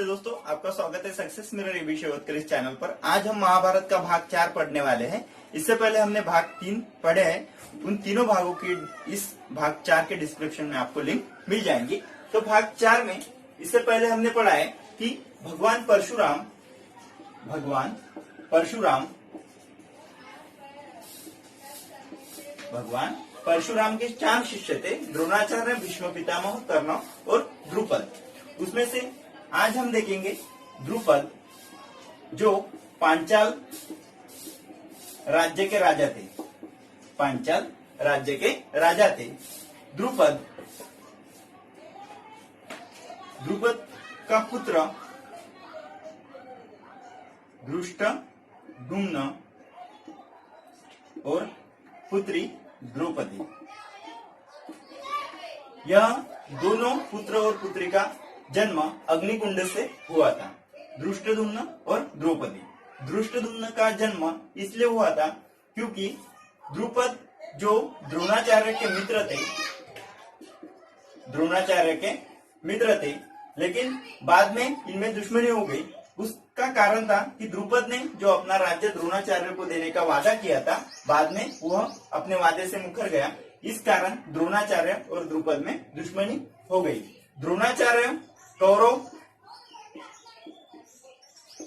नमस्ते दोस्तों, आपका स्वागत है सक्सेस मिरर एबीसी इस चैनल पर। आज हम महाभारत का भाग 4 पढ़ने वाले हैं। इससे पहले हमने भाग 3 पढ़े हैं। उन तीनों भागों की इस भाग 4 के डिस्क्रिप्शन में आपको लिंक मिल जाएंगी। तो भाग 4 में इससे पहले हमने पढ़ा है कि भगवान परशुराम के 4 शिष्य थे, द्रोणाचार्य, भीष्म पितामह, कर्ण और द्रुपद। उसमें से आज हम देखेंगे द्रुपद, जो पांचाल राज्य के राजा थे। द्रुपद का पुत्र धृष्टद्युम्न और पुत्री द्रौपदी। यह दोनों पुत्र और पुत्री का जन्म अग्निकुंड से हुआ था, धृष्टद्युम्न और द्रौपदी। धृष्टद्युम्न का जन्म इसलिए हुआ था क्योंकि द्रुपद जो द्रोणाचार्य के मित्र थे, लेकिन बाद में इनमें दुश्मनी हो गई। उसका कारण था कि द्रुपद ने जो अपना राज्य द्रोणाचार्य को देने का वादा किया था, बाद में वह अपने वादे से मुकर गया। इस कारण द्रोणाचार्य और द्रुपद में दुश्मनी हो गई। द्रोणाचार्य कौरव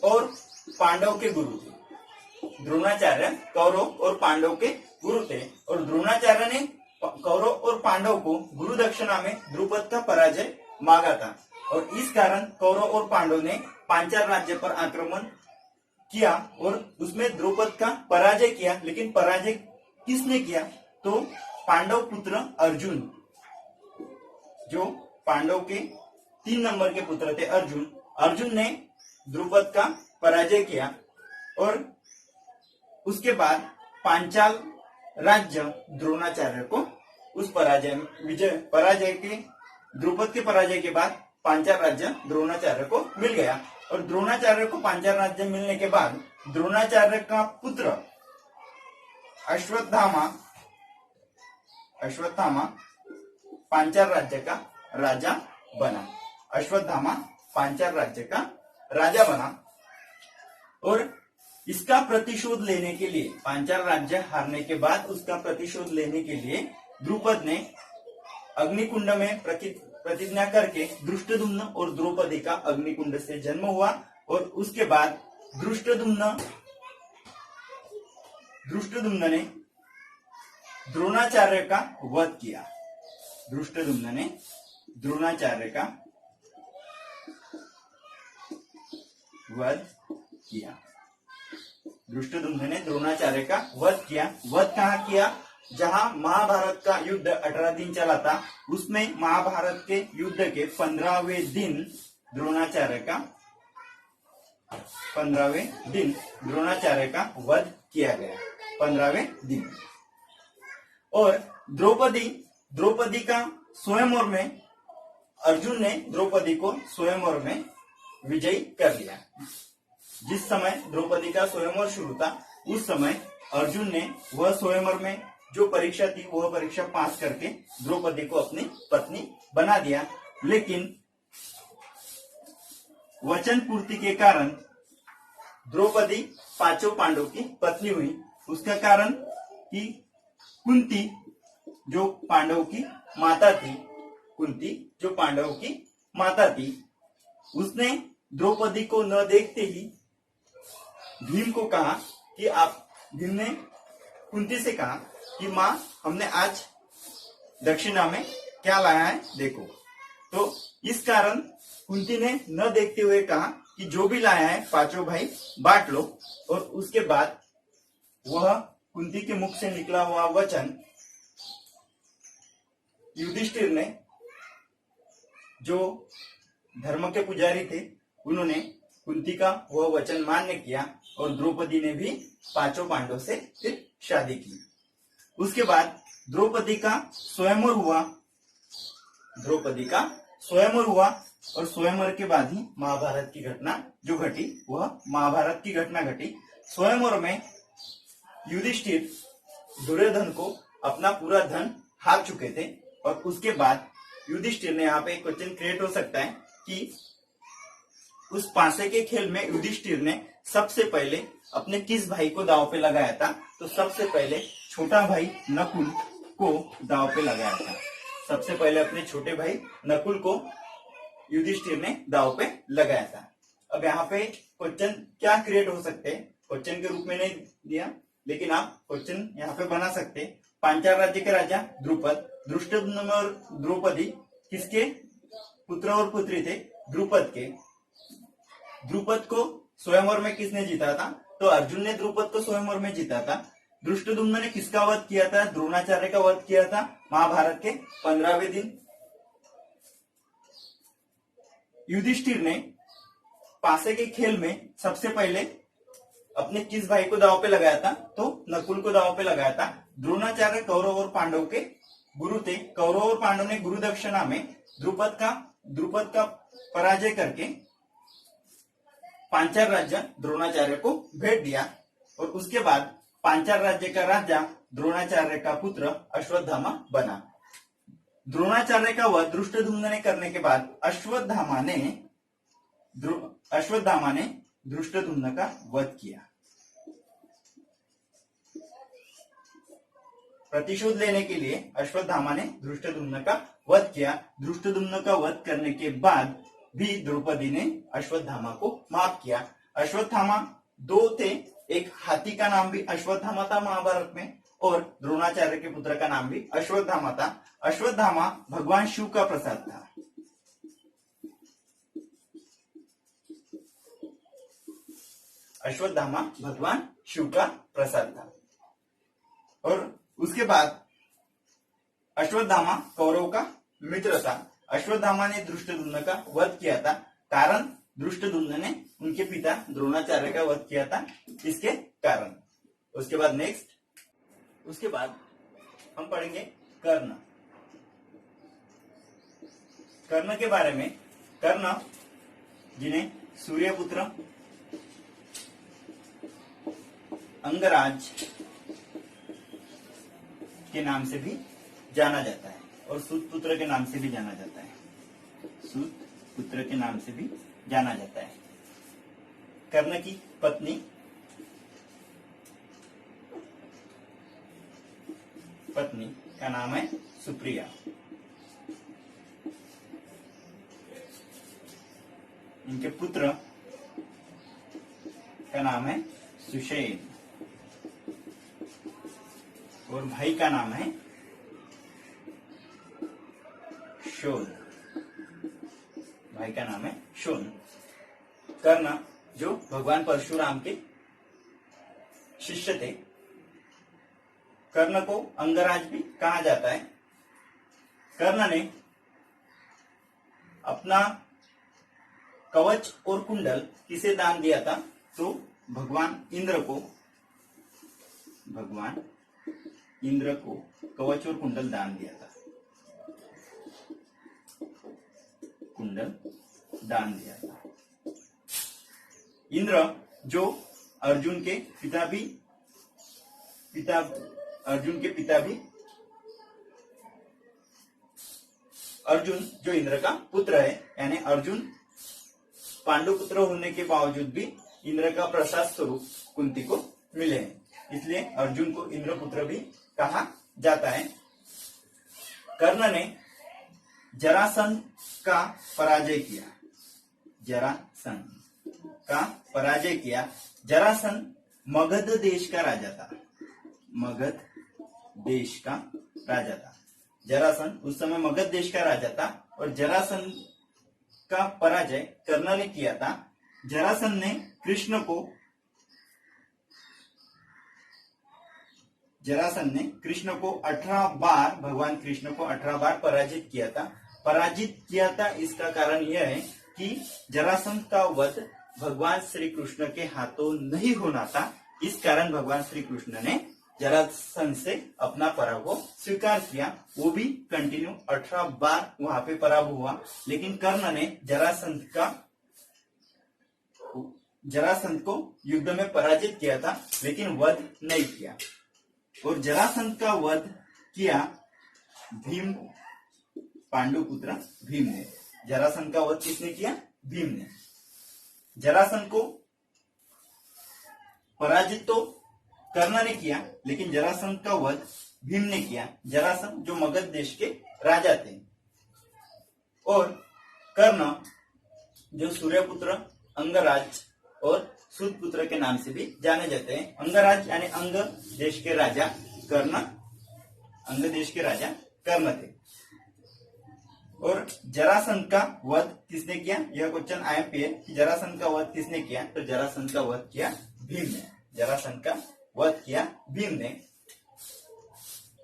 और पांडव के गुरु थे। द्रोणाचार्य कौरव और पांडव के गुरु थे और द्रोणाचार्य ने कौरव और पांडव को गुरु दक्षिणा में द्रुपद का पराजय मांगा था। और इस कारण कौरव और पांडव ने पांचाल राज्य पर आक्रमण किया और उसमें द्रुपद का पराजय किया। लेकिन पराजय किसने किया? तो पांडव पुत्र अर्जुन, जो पांडव के 3 नंबर के पुत्र थे अर्जुन ने द्रुपद का पराजय किया। और उसके बाद पांचाल राज्य द्रोणाचार्य को उस द्रुपद के पराजय के बाद पांचाल राज्य द्रोणाचार्य को मिल गया। और द्रोणाचार्य को पांचाल राज्य मिलने के बाद द्रोणाचार्य का पुत्र अश्वत्थामा पांचाल राज्य का राजा बना। अश्वत्थामा पांचाल राज्य का राजा बना और इसका प्रतिशोध लेने के लिए, पांचाल राज्य हारने के बाद उसका प्रतिशोध लेने के लिए द्रुपद ने अग्निकुंड में प्रतिज्ञा करके धृष्टद्युम्न और द्रौपदी का अग्निकुंड से जन्म हुआ। और उसके बाद धृष्टद्युम्न ने द्रोणाचार्य का वध किया। धृष्टद्युम्न ने द्रोणाचार्य का वध किया। वध कहाँ किया? जहां महाभारत का युद्ध 18 दिन चला था, उसमें महाभारत के युद्ध के 15वें दिन द्रोणाचार्य का वध किया गया। 15वें दिन। और द्रौपदी का स्वयंवर में अर्जुन ने द्रौपदी को स्वयंवर में विजयी कर लिया। जिस समय द्रौपदी का स्वयंवर शुरू था, उस समय अर्जुन ने वह स्वयंवर में जो परीक्षा थी वह परीक्षा पास करके द्रौपदी को अपनी पत्नी बना दिया। लेकिन वचन पूर्ति के कारण द्रौपदी 5 पांडव की पत्नी हुई। उसका कारण कि कुंती जो पांडव की माता थी, उसने द्रौपदी को न देखते ही भीम ने कुंती से कहा कि माँ, हमने आज दक्षिणा में क्या लाया है देखो। तो इस कारण कुंती ने न देखते हुए कहा कि जो भी लाया है 5 भाई बांट लो। और उसके बाद वह कुंती के मुख से निकला हुआ वचन युधिष्ठिर ने, जो धर्म के पुजारी थे, उन्होंने कुंती का वह वचन मान्य किया और द्रौपदी ने भी 5 पांडव से फिर शादी की। उसके बाद द्रौपदी का स्वयंवर हुआ और स्वयंवर के बाद ही महाभारत की घटना जो घटी, वह महाभारत की घटना घटी। स्वयंवर में युधिष्ठिर दुर्योधन को अपना पूरा धन हार चुके थे और उसके बाद युधिष्ठिर ने, यहाँ पे एक क्वेश्चन क्रिएट हो सकता है कि उस पासे के खेल में युधिष्ठिर ने सबसे पहले अपने किस भाई को दांव पे लगाया था? तो सबसे पहले छोटा भाई नकुल को दांव पे लगाया था। सबसे पहले अपने छोटे भाई नकुल को युधिष्ठिर ने दांव पे लगाया था। अब यहाँ पे क्वेश्चन क्या क्रिएट हो सकते हैं? क्वेश्चन के रूप में नहीं दिया, लेकिन आप क्वेश्चन यहाँ पे बना सकते हैं। पांचाल राज्य के राजा द्रुपद, धृष्टद्युम्न और द्रौपदी किसके पुत्र और पुत्री थे? द्रुपद के। द्रुपद को स्वयंवर में किसने जीता था? तो अर्जुन ने द्रुपद को स्वयंवर में जीता था। धृष्टद्युम्न ने किसका वध किया था? द्रोणाचार्य का वध किया था महाभारत के 15वें दिन। युधिष्ठिर ने पासे के खेल में सबसे पहले अपने किस भाई को दांव पे लगाया था? तो नकुल को दांव पे लगाया था। द्रोणाचार्य कौरव और पांडव के गुरु थे। कौरव और पांडव ने गुरु दक्षिणा में द्रुपद का पराजय करके पांचाल राज्य द्रोणाचार्य को भेंट दिया और उसके बाद पांचाल राज्य का राजा द्रोणाचार्य का पुत्र अश्वत्थामा बना। द्रोणाचार्य का वध धृष्टद्युम्न ने करने के बाद अश्वत्थामा ने धृष्टद्युम्न का वध किया। प्रतिशोध लेने के लिए अश्वत्थामा ने धृष्टद्युम्न का वध किया। धृष्टद्युम्न का वध करने के बाद भी द्रौपदी ने अश्वत्थामा को माफ किया। अश्वत्थामा दो थे, एक हाथी का नाम भी अश्वत्थामा था महाभारत में, और द्रोणाचार्य के पुत्र का नाम भी अश्वत्थामा था। अश्वत्थामा भगवान शिव का प्रसाद था। अश्वत्थामा भगवान शिव का प्रसाद था। और उसके बाद अश्वत्थामा कौरव का मित्र था। अश्वत्थामा ने धृष्टद्युम्न का वध किया था, कारण धृष्टद्युम्न ने उनके पिता द्रोणाचार्य का वध किया था, इसके कारण। उसके बाद हम पढ़ेंगे कर्ण। कर्ण के बारे में, कर्ण जिन्हें सूर्यपुत्र, अंगराज के नाम से भी जाना जाता है और सूत पुत्र के नाम से भी जाना जाता है। सूत पुत्र के नाम से भी जाना जाता है। कर्ण की पत्नी का नाम है सुप्रिया। इनके पुत्र का नाम है सुषेण और भाई का नाम है शोण। भाई का नाम है शोण। कर्ण जो भगवान परशुराम के शिष्य थे। कर्ण को अंगराज भी कहा जाता है। कर्ण ने अपना कवच और कुंडल किसे दान दिया था? तो भगवान इंद्र को कवच और कुंडल दान दिया था। इंद्र जो अर्जुन के पिता भी अर्जुन जो इंद्र का पुत्र है, यानी अर्जुन पांडु पुत्र होने के बावजूद भी इंद्र का प्रसाद स्वरूप कुंती को मिले हैं, इसलिए अर्जुन को इंद्र पुत्र भी कहा जाता है। कर्ण ने जरासंध का पराजय किया। जरासंध मगध देश का राजा था। जरासंध उस समय मगध देश का राजा था और जरासंध का पराजय कर्ण ने किया था। जरासंध ने कृष्ण को 18 बार, भगवान कृष्ण को 18 बार पराजित किया था। इसका कारण यह है कि जरासंध का वध भगवान श्री कृष्ण के हाथों नहीं होना था। इस कारण भगवान श्री कृष्ण ने जरासंध से अपना पराभव स्वीकार किया। वो भी कंटिन्यू 18 बार वहां पे पराभव हुआ, लेकिन कर्ण ने जरासंध को युद्ध में पराजित किया था, लेकिन वध नहीं किया। और जरासंध का वध किया भीम, पांडुपुत्र भीम ने। जरासंध का वध किसने किया? भीम ने। जरासंध को पराजित तो कर्ण ने किया, लेकिन जरासंध का वध भीम ने किया। जरासंध जो मगध देश के राजा थे, और कर्ण जो सूर्यपुत्र, अंगराज और सूतपुत्र के नाम से भी जाने जाते हैं। अंगराज यानी अंग देश के राजा कर्ण, अंग देश के राजा कर्ण थे। और जरासंध का वध किसने किया? यह क्वेश्चन आईएमपी है कि जरासंध का वध किसने किया? तो जरासंध का वध किया भीम ने। जरासंध का वध किया भीम ने।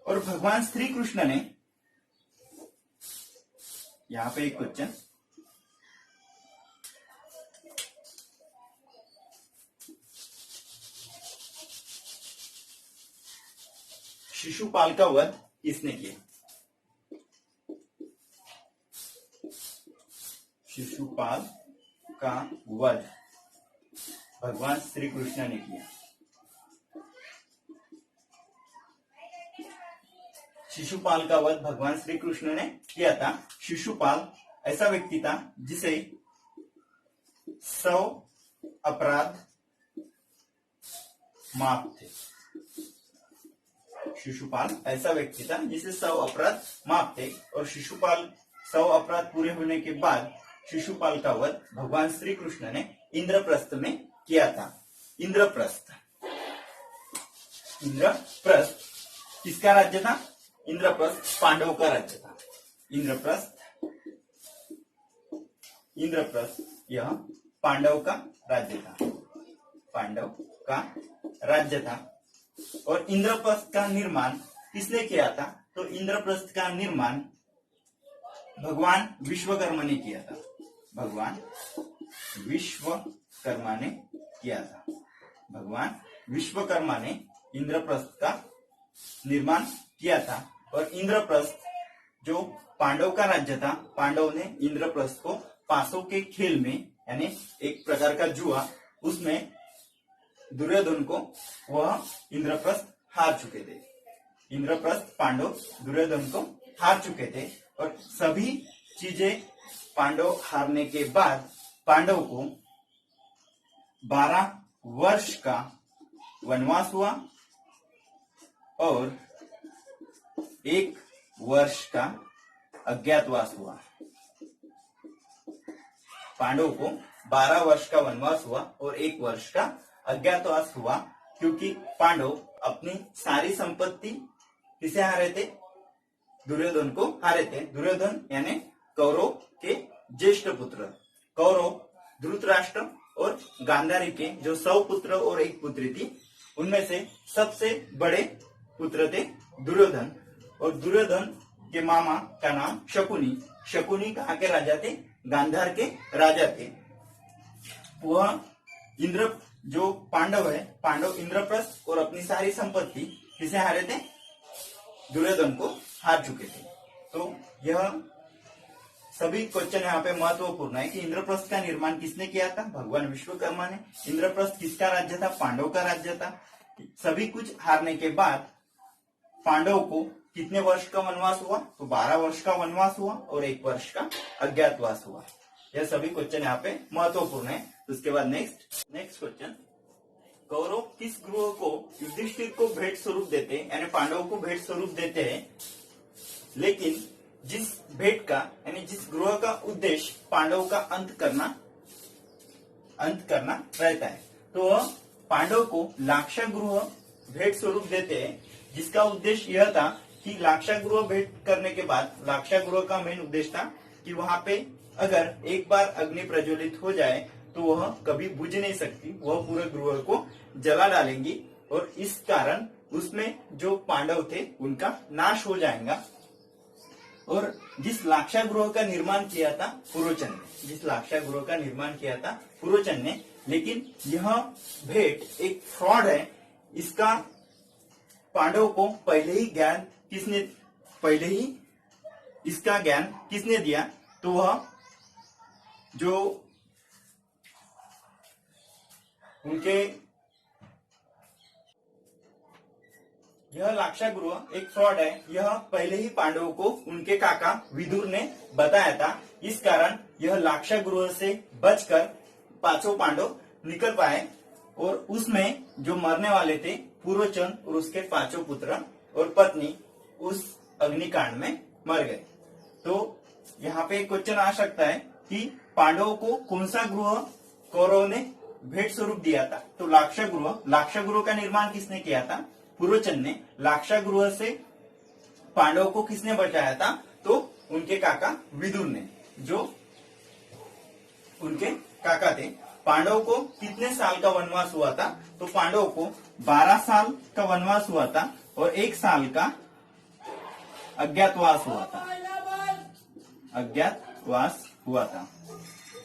और भगवान श्री कृष्ण ने, यहां पे एक क्वेश्चन, शिशुपाल का वध किसने किया? शिशुपाल का वध भगवान श्री कृष्ण ने किया। शिशुपाल का वध भगवान श्री कृष्ण ने किया था। शिशुपाल ऐसा व्यक्ति था जिसे 100 अपराध माफ थे। शिशुपाल ऐसा व्यक्ति था जिसे 100 अपराध माफ थे। और शिशुपाल 100 अपराध पूरे होने के बाद शिशुपाल का वध भगवान श्री कृष्ण ने इंद्रप्रस्थ में किया था। इंद्रप्रस्थ, इंद्रप्रस्थ किसका राज्य था? इंद्रप्रस्थ पांडव का राज्य था। इंद्रप्रस्थ, इंद्रप्रस्थ यह पांडव का राज्य था। पांडव का राज्य था। और इंद्रप्रस्थ का निर्माण किसने किया था? तो इंद्रप्रस्थ का निर्माण भगवान विश्वकर्मा ने किया था। भगवान विश्वकर्मा ने किया था। भगवान विश्वकर्मा ने इंद्रप्रस्थ का निर्माण किया था। और इंद्रप्रस्थ जो पांडव का राज्य था, पांडव ने इंद्रप्रस्थ को पासों के खेल में, यानी एक प्रकार का जुआ, उसमें दुर्योधन को वह इंद्रप्रस्थ हार चुके थे। इंद्रप्रस्थ पांडव दुर्योधन को हार चुके थे। और सभी चीजें पांडव हारने के बाद पांडव को 12 वर्ष का वनवास हुआ और 1 वर्ष का अज्ञातवास हुआ। पांडव को 12 वर्ष का वनवास हुआ और 1 वर्ष का अज्ञातवास हुआ, क्योंकि पांडव अपनी सारी संपत्ति किसे हारे थे? दुर्योधन को हारे थे। दुर्योधन यानी कौरव के ज्येष्ठ पुत्र। कौरव धृतराष्ट्र और गांधारी के जो 100 पुत्र और 1 पुत्री थी, उनमें से सबसे बड़े पुत्र थे दुर्योधन। और दुर्योधन के मामा का नाम शकुनी। शकुनी कहाँ के राजा थे? गांधार के राजा थे। वह इंद्र जो पांडव है, पांडव इंद्रप्रस्थ और अपनी सारी संपत्ति किसे हारे थे? दुर्योधन को हार चुके थे। तो यह सभी क्वेश्चन यहाँ पे महत्वपूर्ण है कि इंद्रप्रस्थ का निर्माण किसने किया था? भगवान विश्वकर्मा ने। इंद्रप्रस्थ किसका राज्य था? पांडव का राज्य था। सभी कुछ हारने के बाद पांडव को कितने वर्ष का वनवास हुआ? तो 12 वर्ष का वनवास हुआ और 1 वर्ष का अज्ञातवास हुआ। यह सभी क्वेश्चन यहाँ पे महत्वपूर्ण है। उसके बाद नेक्स्ट क्वेश्चन, कौरव किस ग्रह को युधिष्ठिर को भेंट स्वरूप देते हैं, यानी पांडवों को भेंट स्वरूप देते हैं, लेकिन जिस भेंट का यानी जिस ग्रह का उद्देश्य पांडव का अंत करना रहता है, तो वह पांडव को लाक्षागृह भेंट स्वरूप देते हैं, जिसका उद्देश्य यह था कि लाक्षागृह भेंट करने के बाद, लाक्षागृह का मेन उद्देश्य था कि वहां पे अगर एक बार अग्नि प्रज्वलित हो जाए तो वह कभी बुझ नहीं सकती, वह पूरे गृह को जला डालेंगी और इस कारण उसमें जो पांडव थे उनका नाश हो जाएगा। और जिस लाक्षागृह का निर्माण किया था पुरोचन ने, जिस लाक्षागृह का निर्माण किया था पुरोचन ने, लेकिन यह भेंट एक फ्रॉड है। इसका पांडव को पहले ही इसका ज्ञान किसने दिया? तो वह जो उनके, यह लाक्षागृह एक फ्रॉड है, यह पहले ही पांडवों को उनके काका विदुर ने बताया था। इस कारण यह लाक्षागृह से बचकर पांचों पांडव निकल पाए और उसमें जो मरने वाले थे पूर्वचंद और उसके पांचों पुत्र और पत्नी उस अग्निकांड में मर गए। तो यहाँ पे क्वेश्चन आ सकता है कि पांडवों को कौन सा गृह कौरवों ने भेंट स्वरूप दिया था। तो लाक्षागृह का निर्माण किसने किया था? पूर्वचंद ने। लाक्षागृह से पांडवों को किसने बचाया था? तो उनके काका विदुर ने, जो उनके काका थे। पांडवों को कितने साल का वनवास हुआ था? तो पांडवों को 12 साल का वनवास हुआ था और 1 साल का अज्ञातवास हुआ था। अज्ञातवास हुआ था।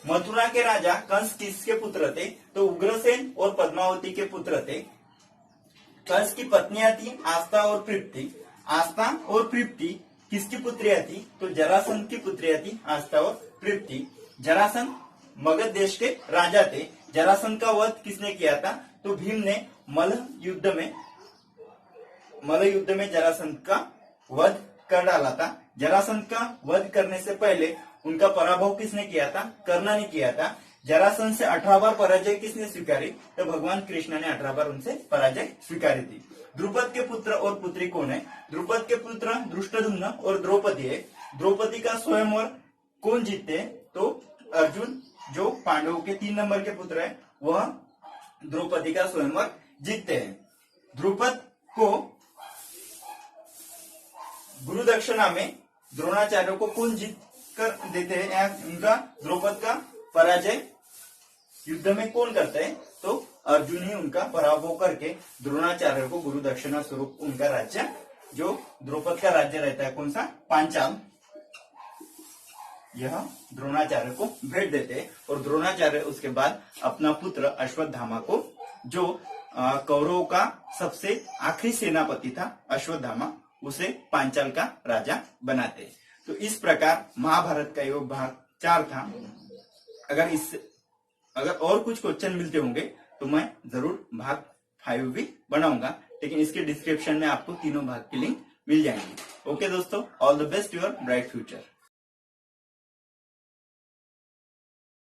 मथुरा के राजा कंस किसके पुत्र थे? तो उग्रसेन और पद्मावती के पुत्र थे। कंस की पत्नियां थी आस्था और प्रीप्ति। आस्था और प्रीप्ति किसकी पुत्रियां थी? तो जरासंध की पुत्रियां थी आस्था और प्रीप्ति। जरासंध मगध देश के राजा थे। जरासंध का वध किसने किया था? तो भीम ने मल्ल युद्ध में जरासंध का वध कर डाला था। जरासंध का वध करने से पहले उनका पराभव किसने किया था? कर्ण ने किया था। जरासंध से 18 बार पराजय किसने स्वीकारी? तो भगवान कृष्ण ने 18 बार उनसे पराजय स्वीकारी थी। द्रुपद के पुत्र और पुत्री कौन है? द्रुपद के पुत्र धृष्टद्युम्न और द्रौपदी है। द्रौपदी का स्वयंवर कौन जीतते हैं? तो अर्जुन, जो पांडवों के 3 नंबर के पुत्र है, वह द्रौपदी का स्वयंवर जीतते हैं। द्रुपद को गुरु दक्षिणा में द्रोणाचार्य को कौन जीत कर देते हैं? उनका द्रौपद का पराजय युद्ध में कौन करता है? तो अर्जुन ही उनका पराभव करके द्रोणाचार्य को गुरु दक्षिणा स्वरूप उनका राज्य, जो द्रौपद का राज्य रहता है कौन सा? पांचाल, यह द्रोणाचार्य को भेंट देते हैं। और द्रोणाचार्य उसके बाद अपना पुत्र अश्वत्थामा को, जो कौरवों का सबसे आखिरी सेनापति था अश्वत्थामा, उसे पांचाल का राजा बनाते। तो इस प्रकार महाभारत का ये भाग 4 था। अगर और कुछ क्वेश्चन मिलते होंगे तो मैं जरूर भाग 5 भी बनाऊंगा, लेकिन इसके डिस्क्रिप्शन में आपको तीनों भाग की लिंक मिल जाएंगे। ओके दोस्तों, all the best, your bright future.